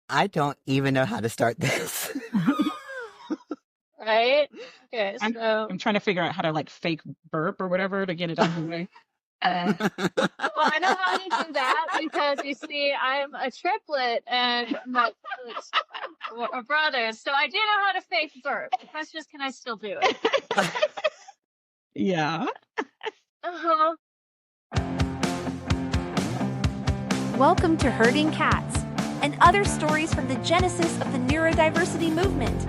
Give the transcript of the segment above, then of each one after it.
I don't even know how to start this. Right? Okay, I'm trying to figure out how to like fake burp or whatever to get it out of the way. well, I know how to do that because you see, I'm a triplet and my siblings are brothers, so I do know how to fake burp. The question is, can I still do it? Yeah. Uh-huh. Welcome to Herding Cats and other stories from the genesis of the neurodiversity movement.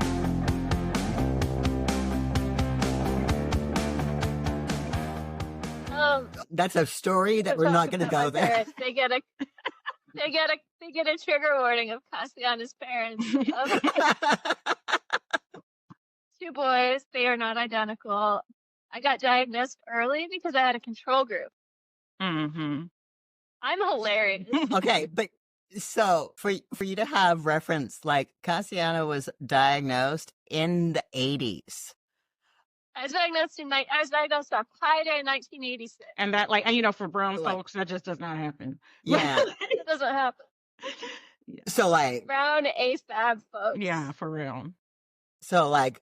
That's a story that we're not going to go there. They get a trigger warning of Kassiane's parents. Two boys, they are not identical. I got diagnosed early because I had a control group. Mm-hmm. I'm hilarious. Okay, but so for you to have reference, like Kassiane was diagnosed in the 80s. I was diagnosed on Pi Day in 1986. And that, like, and you know, for brown folks, that just does not happen. Yeah. It doesn't happen. Yeah. So, like... Brown AFAB folks. Yeah, for real. So, like,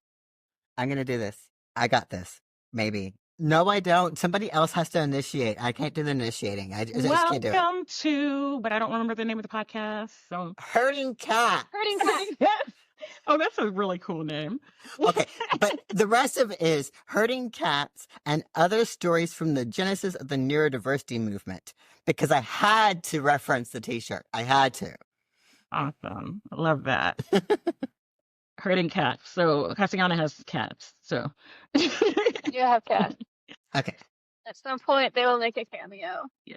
I'm going to do this. I got this. Maybe. No, I don't. Somebody else has to initiate. I can't do the initiating. I just can't do it. Welcome to, but I don't remember the name of the podcast. So Herding Cat. Herding Cat. Oh, that's a really cool name. Okay, but the rest of it is Herding Cats and other stories from the genesis of the neurodiversity movement, because I had to reference the t-shirt. I had to. Awesome. I love that. Herding cats. So Kassiane has cats. So You have cats. Okay. At some point, they will make a cameo. Yeah.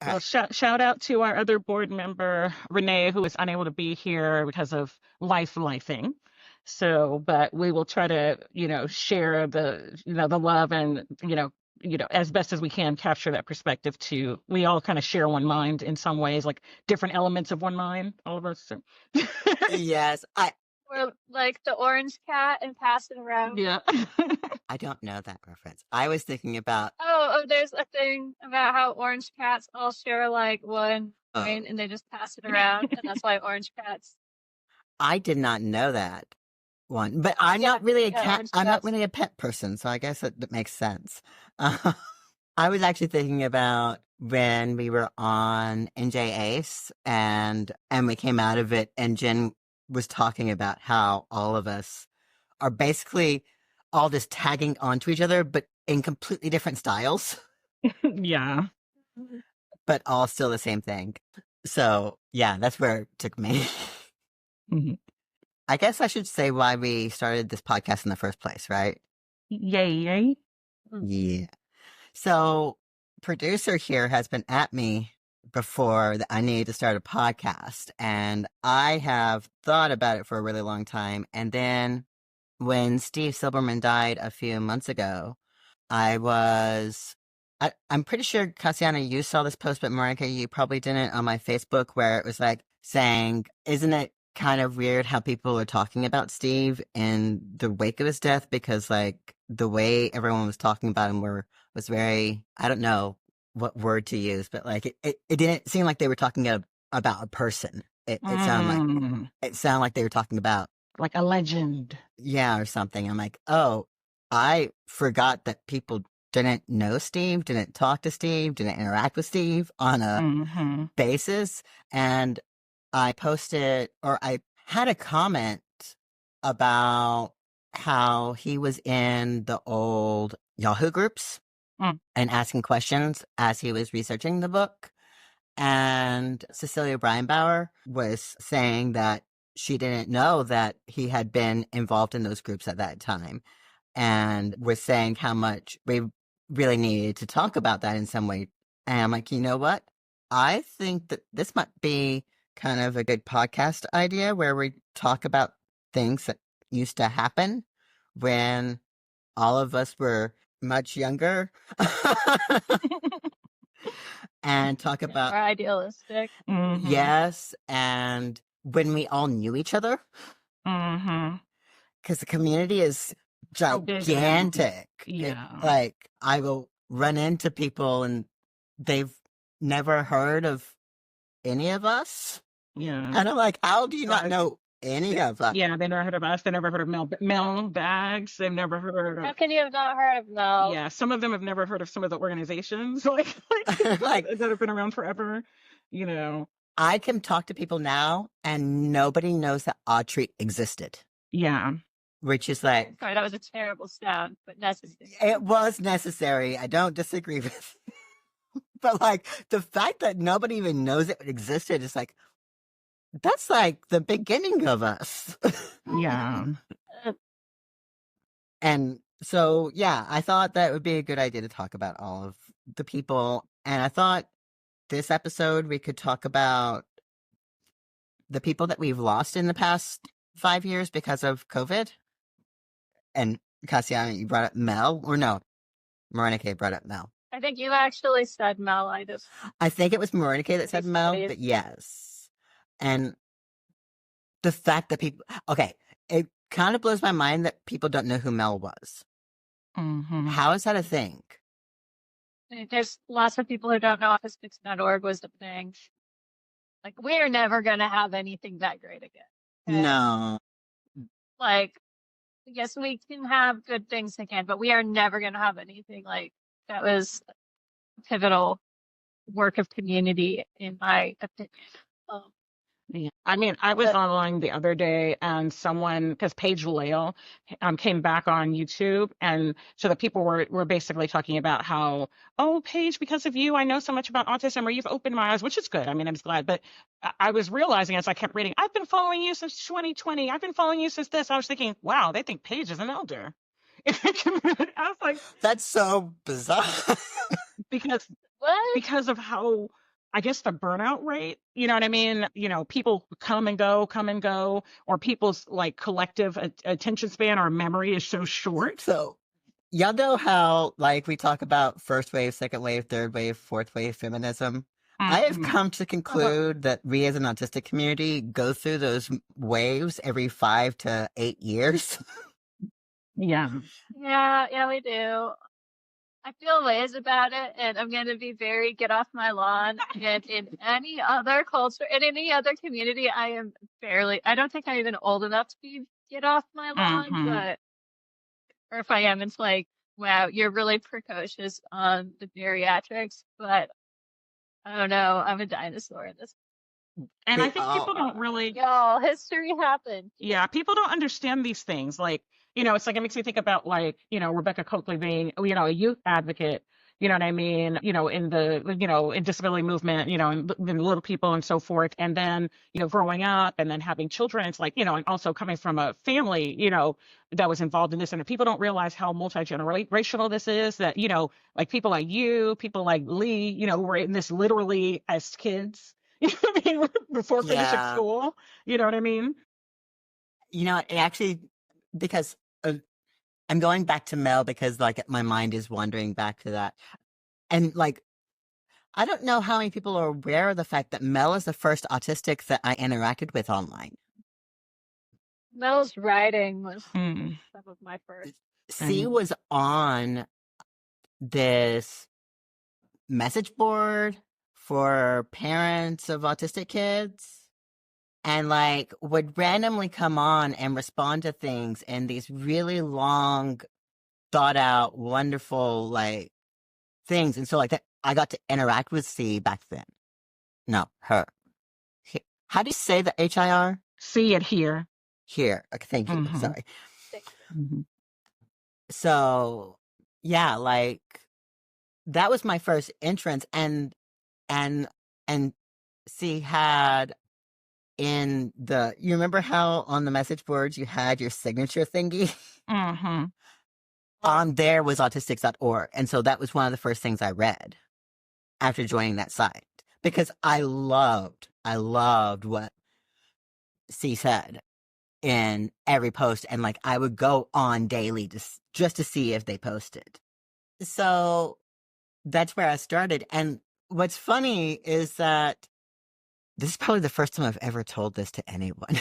Well, shout out to our other board member, Renae, who is unable to be here because of lifing. So, but we will try to, share the love and, as best as we can, capture that perspective too. We all kind of share one mind in some ways, like different elements of one mind, all of us. So. Yes. Or like the orange cat and pass it around. Yeah. I don't know that reference. I was thinking about... Oh, there's a thing about how orange cats all share like one brain and they just pass it around, and that's why orange cats. I did not know that one, but I'm not really a cat. I'm not really a pet person, so I guess that makes sense. I was actually thinking about when we were on NJ Ace and we came out of it, and Jen was talking about how all of us are basically all just tagging onto each other, but in completely different styles. Yeah. But all still the same thing. So, yeah, that's where it took me. Mm-hmm. I guess I should say why we started this podcast in the first place, right? Yay. Yeah. So, producer here has been at me before that I needed to start a podcast, and I have thought about it for a really long time. And then when Steve Silberman died a few months ago, I'm pretty sure, Kassiane, you saw this post, but Morénike, you probably didn't, on my Facebook, where it was like saying, isn't it kind of weird how people are talking about Steve in the wake of his death? Because like the way everyone was talking about him was very, I don't know what word to use, but like it didn't seem like they were talking about a person. It sounded like they were talking about like a legend. Yeah, or something. I'm like, oh, I forgot that people didn't know Steve, didn't talk to Steve, didn't interact with Steve on a basis. And I had a comment about how he was in the old Yahoo groups and asking questions as he was researching the book. And Cecilia Breinbauer was saying that she didn't know that he had been involved in those groups at that time, and was saying how much we really needed to talk about that in some way. And I'm like, you know what? I think that this might be kind of a good podcast idea where we talk about things that used to happen when all of us were much younger. And talk about... More idealistic. Mm-hmm. Yes, and when we all knew each other. Mm-hmm. Because the community is gigantic. Yeah. Like, I will run into people and they've never heard of any of us. Yeah. And I'm like, how do you not know any of that? Yeah, they never heard of us. They never heard of Mel Bags. They've never heard How of. can you have not heard of Mel? Yeah, some of them have never heard of some of the organizations like Like, that have been around forever. You know. I can talk to people now, and nobody knows that Autry existed. Yeah. Which is like, Sorry, that was a terrible sound, but necessary. it was necessary. I don't disagree with. But like the fact that nobody even knows it existed is like, that's like the beginning of us. Yeah. And so, yeah, I thought that would be a good idea to talk about all of the people. And I thought this episode we could talk about the people that we've lost in the past 5 years because of COVID. And Kassiane, you brought up Mel, or no, Morénike brought up Mel. I think you actually said Mel. I think it was Morénike that said Mel, but yes. And the fact that people, okay, it kind of blows my mind that people don't know who Mel was. Mm-hmm. How is that a thing? There's lots of people who don't know Autistic.org was the thing. Like, we're never going to have anything that great again. Okay? No. Like, yes, we can have good things again, but we are never going to have anything like that. Was a pivotal work of community, in my opinion. Yeah. I mean, I was online the other day and someone, because Paige Lale came back on YouTube, and so the people were basically talking about how, oh, Paige, because of you, I know so much about autism, or you've opened my eyes, which is good. I mean, I'm glad. But I was realizing as I kept reading, I've been following you since 2020. I've been following you since this. I was thinking, wow, they think Paige is an elder. I was like, that's so bizarre. because of how, I guess, the burnout rate, you know what I mean? You know, people come and go, or people's like collective attention span or memory is so short. So, y'all know how, like, we talk about first wave, second wave, third wave, fourth wave feminism? Mm-hmm. I have come to conclude that we as an autistic community go through those waves every 5 to 8 years. Yeah, we do. I feel ways about it, and I'm going to be very get off my lawn. And in any other culture, in any other community, I don't think I'm even old enough to be get off my lawn, but, or if I am, it's like, wow, you're really precocious on the geriatrics, but I don't know, I'm a dinosaur in this. And I think people don't really. Y'all, history happened. Yeah, people don't understand these things. Like, you know, it's like, it makes me think about, like, you know, Rebecca Coakley being, you know, a youth advocate, you know what I mean? You know, in the, you know, in disability movement, you know, and little people and so forth. And then, you know, growing up and then having children, it's like, you know, and also coming from a family, you know, that was involved in this. And people don't realize how multi-generational this is, that, you know, like people like you, people like Lee, you know, were in this literally as kids. You know what I mean? Before finishing school. You know what I mean? You know, actually, because I'm going back to Mel because, like, my mind is wandering back to that. And, like, I don't know how many people are aware of the fact that Mel is the first autistic that I interacted with online. Mel's writing was some of my first. She was on this message board for parents of autistic kids, and like would randomly come on and respond to things in these really long, thought out, wonderful like things. And so like that, I got to interact with C back then. No, her. How do you say the HIR? See it here. Here. Okay, thank you. Sorry. So yeah, like that was my first entrance, and she had in the, you remember how on the message boards you had your signature thingy? On there was autistics.org. And so that was one of the first things I read after joining that site, because I loved what she said in every post. And like, I would go on daily just to see if they posted. So that's where I started. And what's funny is that this is probably the first time I've ever told this to anyone.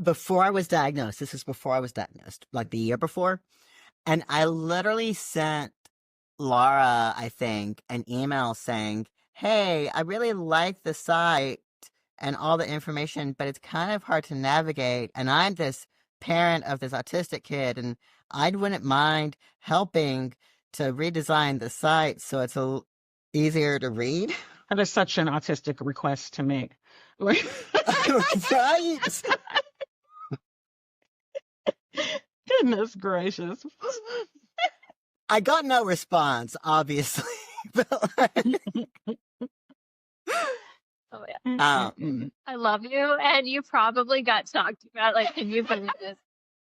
Before I was diagnosed, this is before I was diagnosed, like the year before. And I literally sent Laura, I think, an email saying, hey, I really like the site and all the information, but it's kind of hard to navigate. And I'm this parent of this autistic kid, and I wouldn't mind helping to redesign the site so it's easier to read. That is such an autistic request to make. Right? Goodness gracious. I got no response, obviously. But oh yeah. I love you, and you probably got talked about. Like, can you believe this?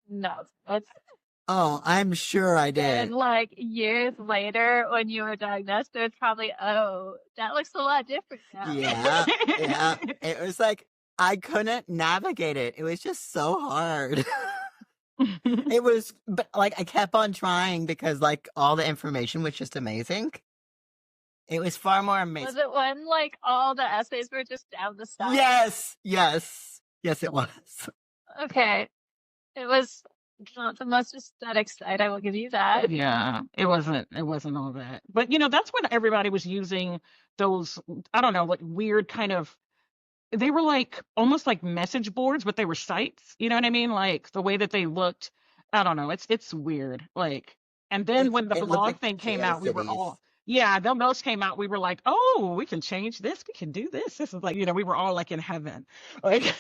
No. Oh, I'm sure I did. And like years later, when you were diagnosed, it was probably, oh, that looks a lot different now. Yeah, yeah. It was like I couldn't navigate it. It was just so hard. It was, but like I kept on trying because like all the information was just amazing. It was far more amazing. Was it when like all the essays were just down the side? Yes, it was. Okay, it was not the most aesthetic site, I will give you that. Yeah, it wasn't all that. But you know, that's when everybody was using those, I don't know, like weird kind of, they were like almost like message boards, but they were sites. You know what I mean? Like the way that they looked, I don't know. It's weird. Like, and then when the blog like thing came out, we were all, yeah, those came out. We were like, oh, we can change this. We can do this. This is like, you know, we were all like in heaven. Like,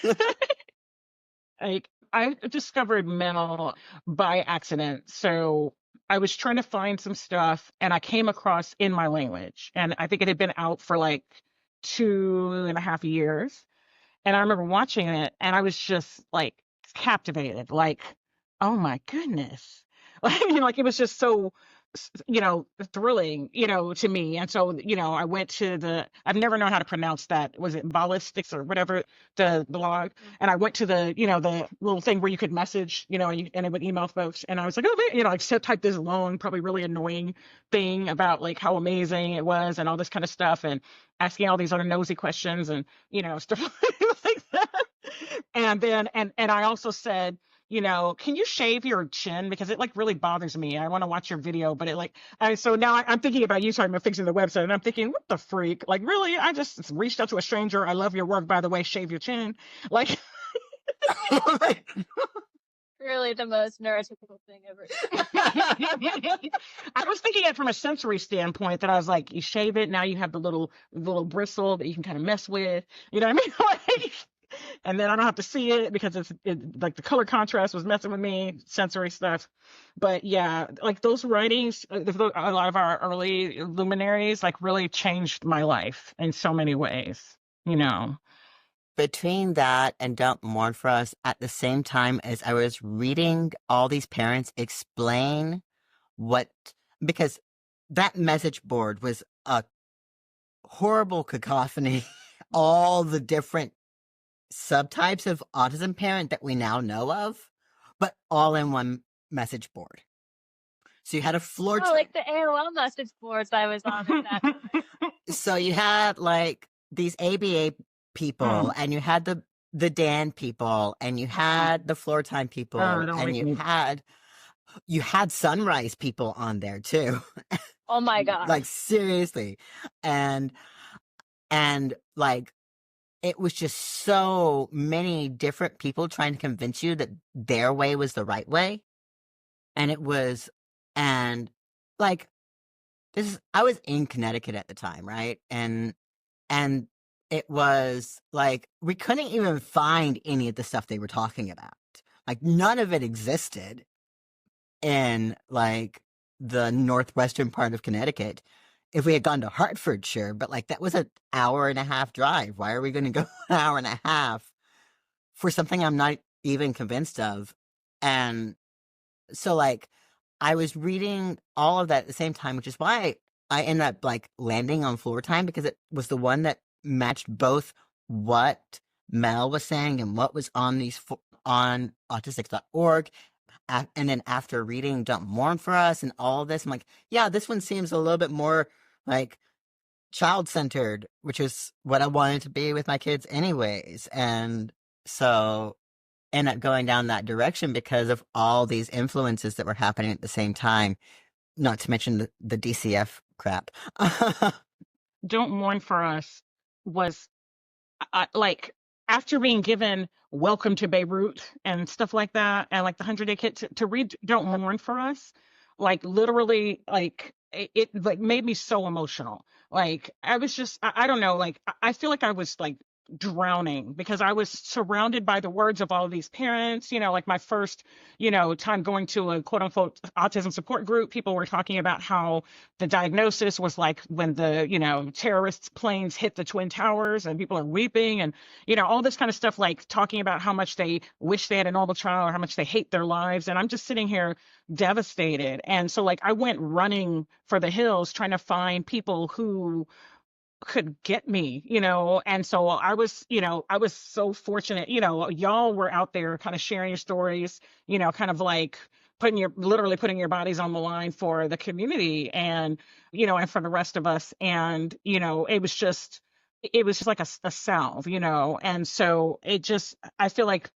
like I discovered Mel by accident. So I was trying to find some stuff and I came across In My Language. And I think it had been out for like 2.5 years. And I remember watching it and I was just like captivated, like, oh my goodness. Like, you know, like it was just so, you know, thrilling, you know, to me. And so, you know, I went to I've never known how to pronounce that. Was it Ballistics or whatever, the blog? And I went to the, you know, the little thing where you could message, you know, and it would email folks. And I was like, oh, you know, I typed this long, probably really annoying thing about like how amazing it was and all this kind of stuff and asking all these other nosy questions and, you know, stuff like that. And then, and I also said, you know, can you shave your chin? Because it like really bothers me. I want to watch your video, but it like, so now I'm thinking about you talking about fixing the website and I'm thinking, what the freak? Like, really? I just reached out to a stranger. I love your work, by the way, shave your chin. Like, really the most neurotypical thing ever. I was thinking it from a sensory standpoint that I was like, you shave it. Now you have the little bristle that you can kind of mess with. You know what I mean? Like, and then I don't have to see it because it's like the color contrast was messing with me, sensory stuff. But yeah, like those writings, a lot of our early luminaries, like really changed my life in so many ways, you know. Between that and Don't Mourn for Us, at the same time as I was reading all these parents explain because that message board was a horrible cacophony, all the different subtypes of autism parent that we now know of, but all in one message board. So you had a floor. Like the AOL message boards I was on at that time. So you had like these ABA people, and you had the Dan people, and you had the floor time people, and you had Sunrise people on there too. Oh my god! Like seriously, and like. It was just so many different people trying to convince you that their way was the right way. And it was, and like, I was in Connecticut at the time, right? And it was like, we couldn't even find any of the stuff they were talking about. Like, none of it existed in like the northwestern part of Connecticut. If we had gone to Hartford, sure, but like that was an 1.5-hour drive. Why are we going to go 1.5 hours for something I'm not even convinced of? And so like I was reading all of that at the same time, which is why I ended up like landing on Floor Time, because it was the one that matched both what Mel was saying and what was on on autistic.org. And then after reading Don't Mourn for Us and all of this, I'm like, yeah, this one seems a little bit more like child-centered, which is what I wanted to be with my kids anyways. And so end up going down that direction because of all these influences that were happening at the same time, not to mention the DCF crap. Don't Mourn for Us was like after being given Welcome to Beirut and stuff like that, and like the 100-Day Kit to read Don't Mourn for Us, like literally, like it like made me so emotional. Like I was just, I don't know, like I feel like I was like drowning because I was surrounded by the words of all of these parents. Like my first, time going to a quote unquote autism support group, people were talking about how the diagnosis was like when the, terrorists planes hit the Twin Towers, and people are weeping, and, all this kind of stuff, like talking about how much they wish they had a normal child or how much they hate their lives. And I'm just sitting here devastated. And so like I went running for the hills trying to find people who could get me, and so I was so fortunate, y'all were out there kind of sharing your stories, kind of like literally putting your bodies on the line for the community, and and for the rest of us. And it was just like a salve, and so I feel like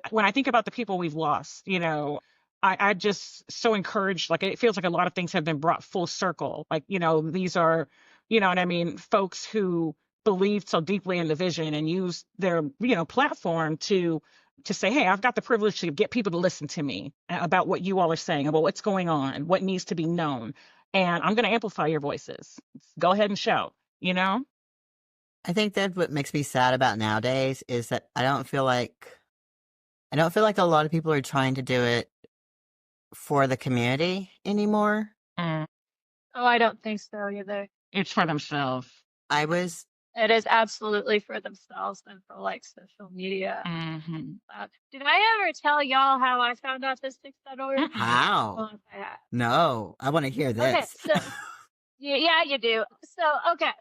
when I think about the people we've lost, I'm just so encouraged. Like it feels like a lot of things have been brought full circle. Like, these are, what I mean, folks who believed so deeply in the vision and used their, platform to say, hey, I've got the privilege to get people to listen to me about what you all are saying, about what's going on, what needs to be known. And I'm going to amplify your voices. Go ahead and shout, I think that what makes me sad about nowadays is that I don't feel like a lot of people are trying to do it for the community anymore. Mm. Oh, I don't think so either. It's for themselves. It is absolutely for themselves and for like social media. Mm-hmm. Did I ever tell y'all how I found Autistic.org? How? No, I want to hear this. Okay, so yeah, you do. So, okay,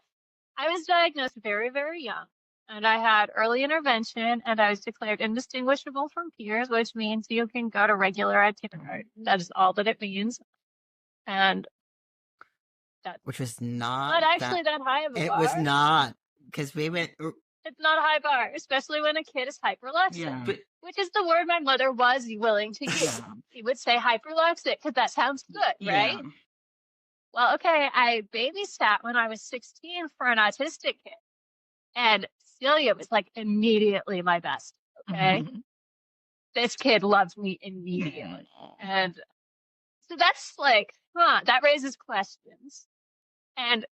I was diagnosed very, very young, and I had early intervention, and I was declared indistinguishable from peers, which means you can go to regular ed kindergarten. That is all that it means. And which was not actually that high of a bar. It was not, because we went. It's not a high bar, especially when a kid is hyperlexic, Yeah. which is the word my mother was willing to use. Yeah. She would say hyperlexic because that sounds good, right? Yeah. Well, okay, I babysat when I was 16 for an autistic kid, and Celia was like immediately my best. Okay, this kid loved me immediately, and so that's like, that raises questions. And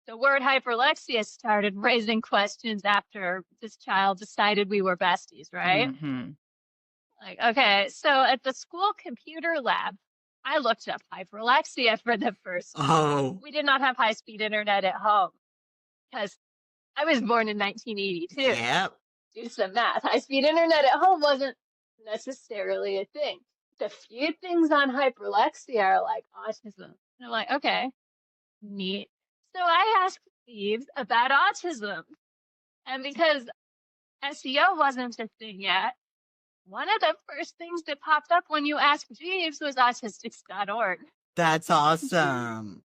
the word hyperlexia started raising questions after this child decided we were besties, right? Mm-hmm. Like, okay, so at the school computer lab, I looked up hyperlexia for the first time. Oh. We did not have high-speed internet at home because I was born in 1982. Yep. Do some math. High-speed internet at home wasn't necessarily a thing. The few things on hyperlexia are like autism. And I'm like, okay, neat. So I asked Steve about autism. And because SEO wasn't a thing yet, one of the first things that popped up when you asked Jeeves was autistics.org. That's awesome.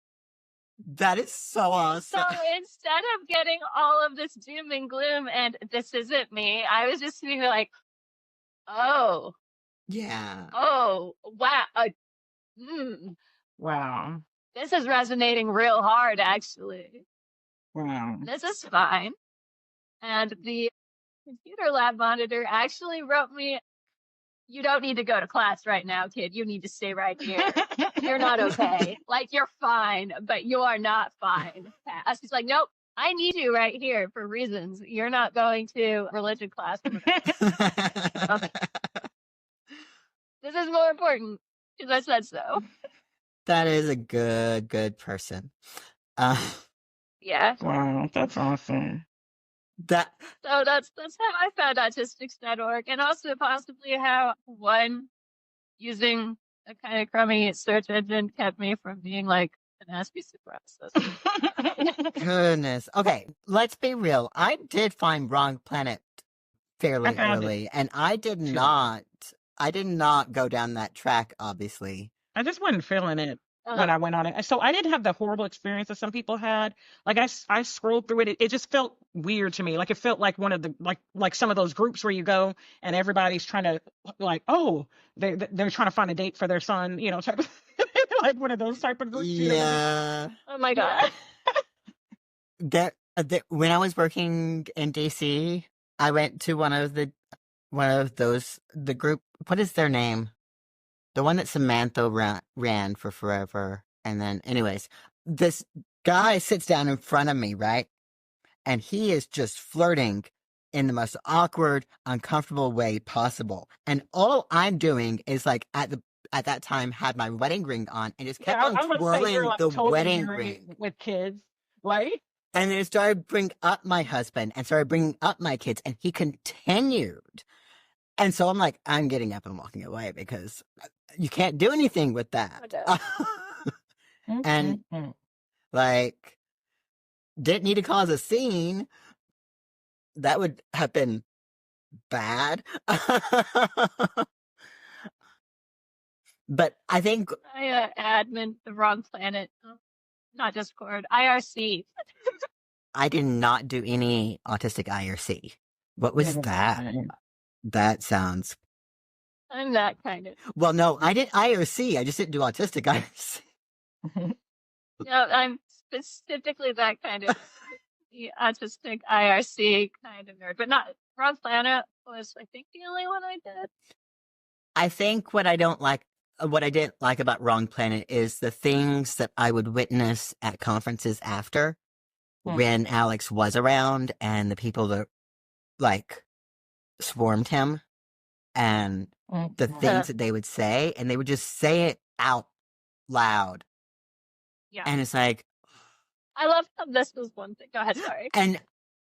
That is so awesome. So instead of getting all of this doom and gloom and this isn't me, I was just being like, oh. Yeah. Oh, wow. Wow. This is resonating real hard, actually. Wow. This is fine. And the computer lab monitor actually wrote me, you don't need to go to class right now, kid. You need to stay right here. You're not okay. Like, you're fine, but you are not fine. She's like, nope, I need you right here for reasons. You're not going to religion class. Okay. This is more important because I said so. That is a good person. Yeah. Wow, that's awesome. So that's how I found autistics.org, and also possibly how one using a kind of crummy search engine kept me from being like an nasty supremacist. Goodness. Okay, let's be real. I did find Wrong Planet fairly early, and I did not go down that track, obviously. I just wasn't feeling it when I went on it. So I didn't have the horrible experience that some people had. Like I scrolled through it. It just felt weird to me. Like it felt like one of the like some of those groups where you go and everybody's trying to like, oh, they're trying to find a date for their son, type of like one of those type of groups. Yeah. Oh my God. when I was working in DC, I went to one of those, the group. What is their name? The one that Samantha ran for forever. And then, anyways, this guy sits down in front of me, right? And he is just flirting in the most awkward, uncomfortable way possible. And all I'm doing is like at that time had my wedding ring on and just kept on twirling the totally wedding ring with kids, right? And then it started bringing up my husband and started bringing up my kids, and he continued. And so I'm like, I'm getting up and walking away because you can't do anything with that. And like, didn't need to cause a scene. That would have been bad. But I think I admin the wrong planet, not Discord, IRC. I did not do any autistic IRC. What was that? That sounds. I'm that kind of. Well, no, I did IRC. I just didn't do autistic IRC. No, I'm specifically that kind of autistic IRC kind of nerd, but not Wrong Planet was, I think, the only one I did. I think what I didn't like about Wrong Planet is the things that I would witness at conferences after when Alex was around, and the people that like swarmed him, and the things that they would say, and they would just say it out loud. Yeah. And it's like, I love how this was one thing. Go ahead, sorry. And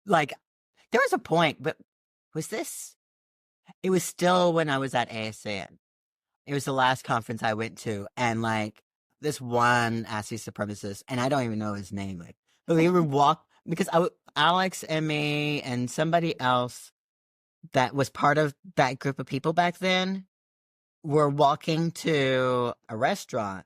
like, there was a point, but it was still when I was at ASN. It was the last conference I went to, and like this one Aussie supremacist, and I don't even know his name, like, but we would because Alex and me and somebody else that was part of that group of people back then were walking to a restaurant,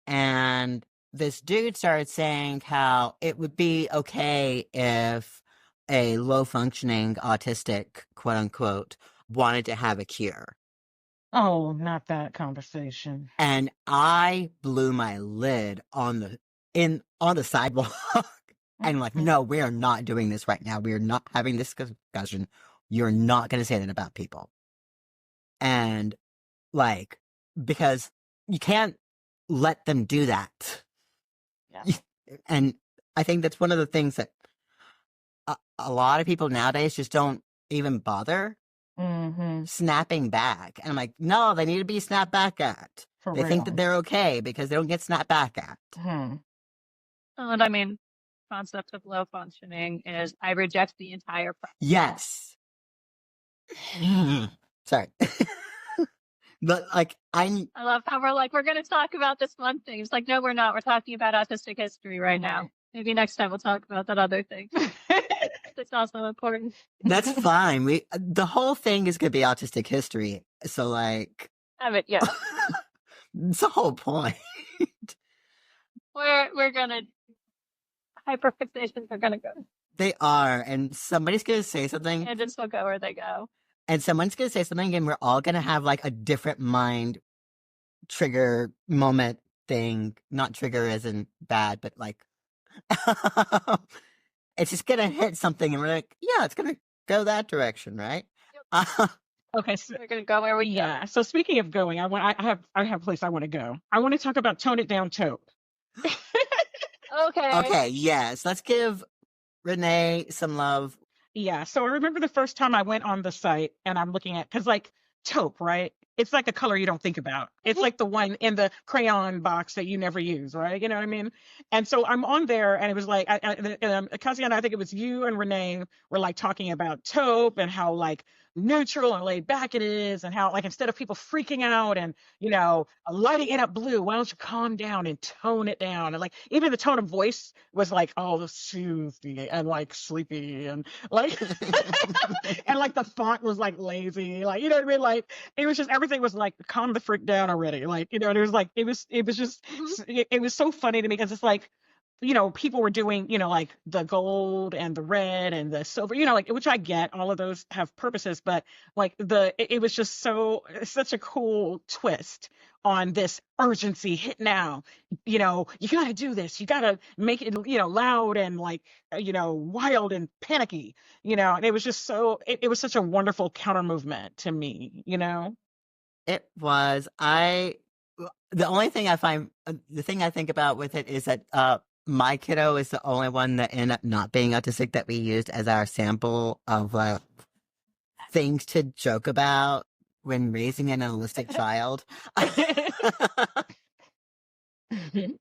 and this dude started saying how it would be okay if a low-functioning autistic, quote-unquote, wanted to have a cure. Oh, not that conversation. And I blew my lid on the sidewalk. And like, no, we are not doing this right now. We are not having this discussion. You're not going to say that about people. And like, because you can't let them do that. Yeah. And I think that's one of the things that a lot of people nowadays just don't even bother snapping back. And I'm like, no, they need to be snapped back at. They think that they're okay because they don't get snapped back at. And I mean, concept of low functioning is I reject the entire process. Yes. Sorry. But like, I love how we're going to talk about this one thing. It's like, no, we're not. We're talking about autistic history right now. Maybe next time we'll talk about that other thing. It's also important. That's fine. The whole thing is going to be autistic history. So like, yeah. It's the whole point. We're going to, hyperfixations are going to go. They are. And somebody's going to say something. And just will go where they go. And someone's going to say something, and we're all going to have like a different mind trigger moment thing. Not trigger as in bad, but like, it's just going to hit something, and we're like, yeah, it's going to go that direction, right? Yep. Okay, so we're going to go where we go. So speaking of going, I have a place I want to go. I want to talk about Tone It Down Taupe. Okay, yes. Let's give Renae some love. Yeah, so I remember the first time I went on the site, and I'm looking at, because like taupe, right? It's like a color you don't think about. It's like the one in the crayon box that you never use, right? You know what I mean? And so I'm on there, and it was like, Kassiane, I think it was you and Renae were like talking about taupe and how like neutral and laid back it is, and how like instead of people freaking out and, you know, lighting it up blue, why don't you calm down and tone it down? And like even the tone of voice was like all soothy and like sleepy and like and like the font was like lazy, like, you know what I mean? Like it was just everything was like calm the frick down already, like, you know. And it was like it was just it was so funny to me because it's like people were doing, like the gold and the red and the silver, like, which I get, all of those have purposes, but like it was just such a cool twist on this urgency, hit now, you got to do this, you got to make it, loud and like, wild and panicky, and it was just it was such a wonderful counter movement to me, It was. The only thing the thing I think about with it is that my kiddo is the only one that ended up not being autistic that we used as our sample of things to joke about when raising an autistic child.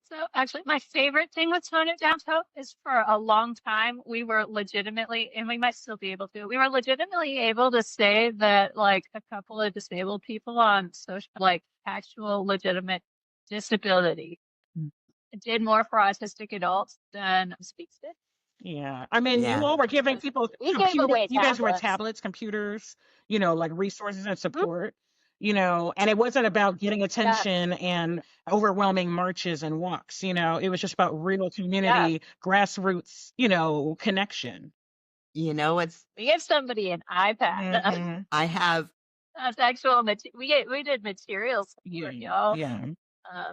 So actually, my favorite thing with Tone It Down Taupe is for a long time, we were legitimately, and we might still be able to, we were legitimately able to say that like a couple of disabled people on social, like actual legitimate disability did more for autistic adults than Speaks did. Yeah. I mean, you all were giving people We gave away you guys were tablets. tablets, computers, like resources and support, and it wasn't about getting attention and overwhelming marches and walks, it was just about real community, grassroots, connection. You know what's We gave somebody an iPad. Mm-hmm. I have That's actual we did materials for y'all. Yeah.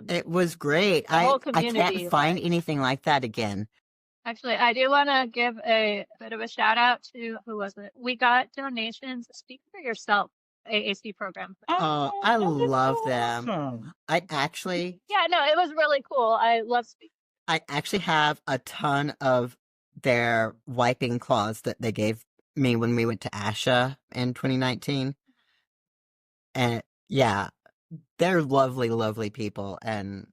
It was great. I can't find anything like that again. Actually, I do want to give a bit of a shout out to, who was it? We got donations. Speak for Yourself AAC program. Oh, I love them. I actually. Yeah, no, it was really cool. I love Speak. I actually have a ton of their wiping cloths that they gave me when we went to ASHA in 2019. And yeah, they're lovely, lovely people. And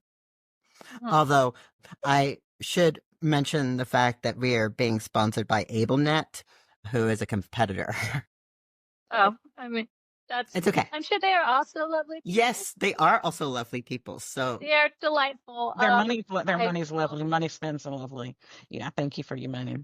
although I should mention the fact that we are being sponsored by AbleNet, who is a competitor. Oh, I mean, it's okay. I'm sure they are also lovely people. Yes, they are also lovely people. So they are delightful. Their money's lovely. Money spends so lovely. Yeah, thank you for your money.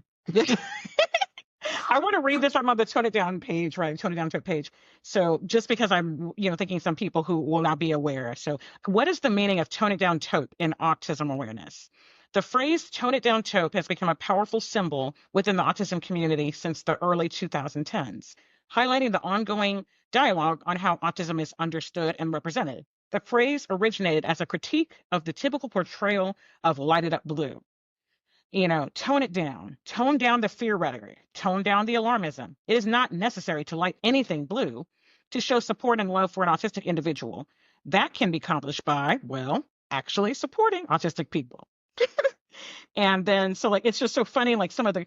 I want to read this on the Tone It Down page, right? Tone It Down page. So just because I'm, thinking some people who will not be aware. So what is the meaning of Tone It Down Taupe in autism awareness? The phrase Tone It Down Taupe has become a powerful symbol within the autism community since the early 2010s, highlighting the ongoing dialogue on how autism is understood and represented. The phrase originated as a critique of the typical portrayal of lighted up blue. Tone it down, tone down the fear rhetoric, tone down the alarmism. It is not necessary to light anything blue to show support and love for an autistic individual. That can be accomplished by, actually supporting autistic people. And then, so it's just so funny, some of the,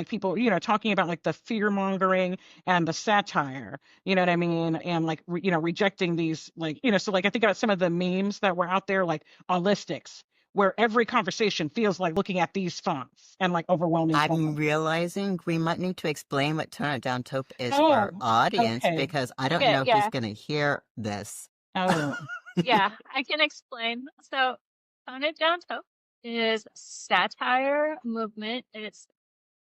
people, talking about the fear mongering and the satire, you know what I mean? And rejecting these, so I think about some of the memes that were out there, Aulistics, where every conversation feels like looking at these fonts and overwhelming. I'm realizing we might need to explain what Tone It Down Taupe is for our audience, because I don't know who's going to hear this. Oh. Yeah, I can explain. So Tone It Down Taupe is satire movement. It's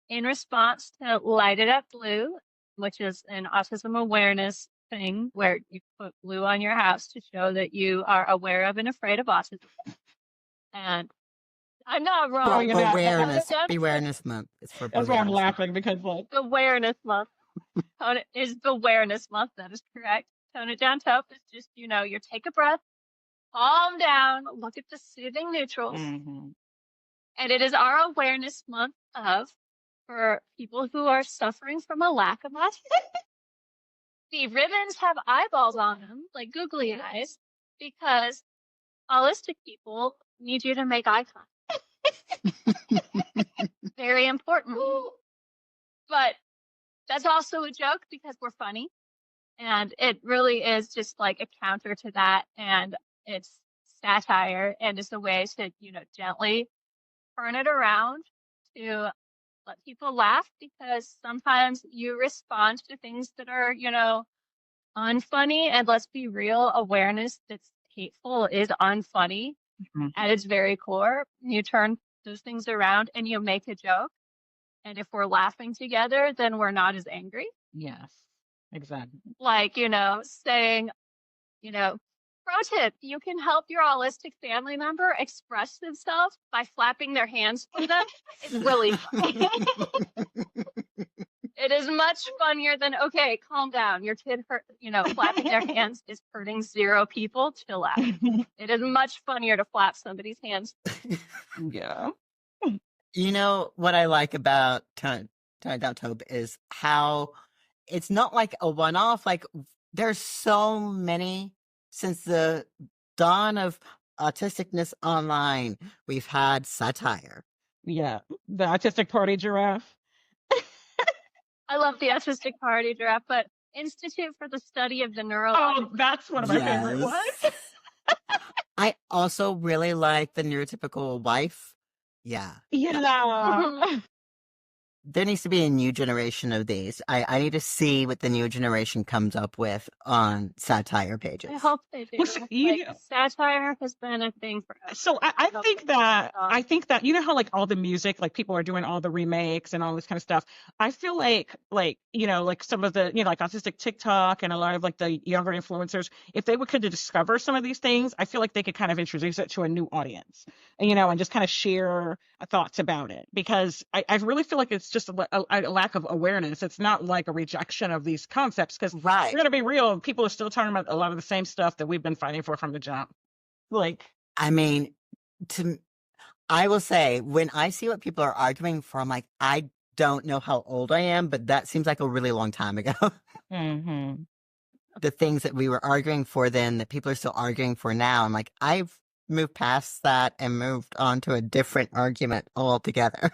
in response to Light It Up Blue, which is an autism awareness thing where you put blue on your house to show that you are aware of and afraid of autism. And I'm not wrong. Awareness month. It's for That's why I'm laughing, because awareness month. Tone is the awareness month. That is correct. Tone It Down Taupe is just, you take a breath, calm down, look at the soothing neutrals. Mm-hmm. And it is our awareness month for people who are suffering from a lack of autism. The ribbons have eyeballs on them, like googly eyes, because autistic people need you to make eye contact. Very important. But that's also a joke because we're funny. And it really is just a counter to that. And it's satire, and it's a way to, gently turn it around to let people laugh, because sometimes you respond to things that are, unfunny. And let's be real, awareness that's hateful is unfunny at its very core. You turn those things around and you make a joke. And if we're laughing together, then we're not as angry. Yes, exactly. Saying, Pro tip, you can help your autistic family member express themselves by flapping their hands for them. It's really fun. It is much funnier than, okay, calm down. Your kid hurt, flapping their hands is hurting 0 people. Chill out. It is much funnier to flap somebody's hands. Yeah. You know what I like about Taupe is how it's not like a one-off. Like, there's so many since the dawn of autisticness online. We've had satire. Yeah. The autistic party giraffe. I love the Autistic Party Giraffe, but Institute for the Study of the Oh, that's one of my favorite ones. I also really like the neurotypical wife. Yeah. Yeah. There needs to be a new generation of these. I need to see what the new generation comes up with on satire pages. I hope they do. Satire has been a thing for us. So I think that you know how like all the music, like people are doing all the remakes and all this kind of stuff. I feel like some of the like autistic TikTok and a lot of like the younger influencers, if they could discover some of these things, I feel like they could kind of introduce it to a new audience, and just kind of share thoughts about it, because I really feel like it's just a lack of awareness. It's not like a rejection of these concepts, because we're going to be real, people are still talking about a lot of the same stuff that we've been fighting for from the jump. Like, I mean, I will say, when I see what people are arguing for, I'm like, I don't know how old I am, but that seems like a really long time ago. Mm-hmm. The things that we were arguing for then that people are still arguing for now, I'm like, I've moved past that and moved on to a different argument altogether.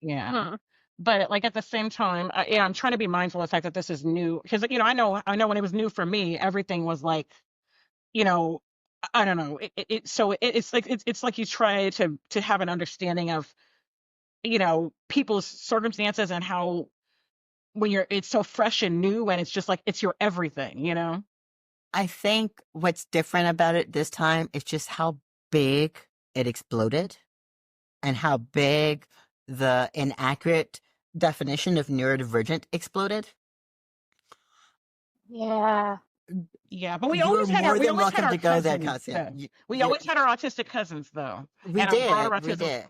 Yeah. Huh. But like at the same time, I'm trying to be mindful of the fact that this is new, because I know when it was new for me, everything was like, I don't know. It's like you try to have an understanding of, people's circumstances and how when it's so fresh and new and it's just like it's your everything, I think what's different about it this time is just how big it exploded and how big the inaccurate definition of neurodivergent exploded. Yeah. Yeah, but we always had our cousins. We always had our autistic cousins, though. We did.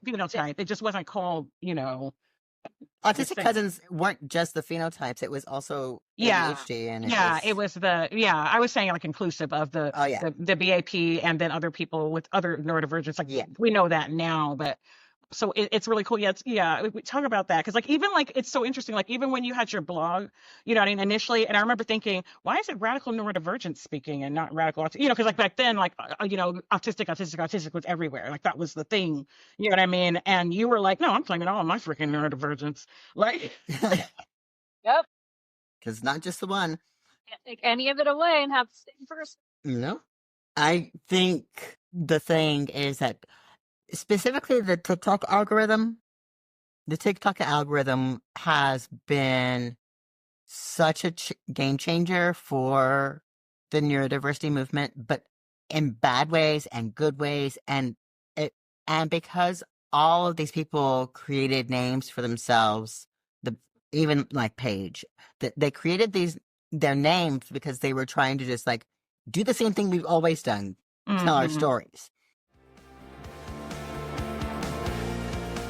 Phenotype. It just wasn't called, Autistic cousins weren't just the phenotypes. It was also ADHD. And I was saying like inclusive of the BAP and then other people with other neurodivergence. Like, we know that now, but so it's really cool. We talk about that because like even like it's so interesting. Like even when you had your blog, initially, and I remember thinking, why is it radical neurodivergent speaking and not radical autistic? Because like back then, like autistic was everywhere. Like that was the thing. You know what I mean? And you were like, no, I'm claiming all of my freaking neurodivergence. Like, yep. Because not just the one. Can't take any of it away and have the same person. No, I think the thing is that. Specifically, the TikTok algorithm has been such a game changer for the neurodiversity movement, but in bad ways and good ways. And because all of these people created names for themselves, even like Paige, they created their names because they were trying to just like do the same thing we've always done, tell our stories.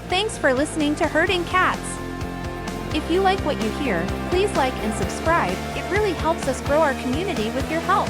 Thanks for listening to Herding Cats. If you like what you hear, please like and subscribe. It really helps us grow our community with your help.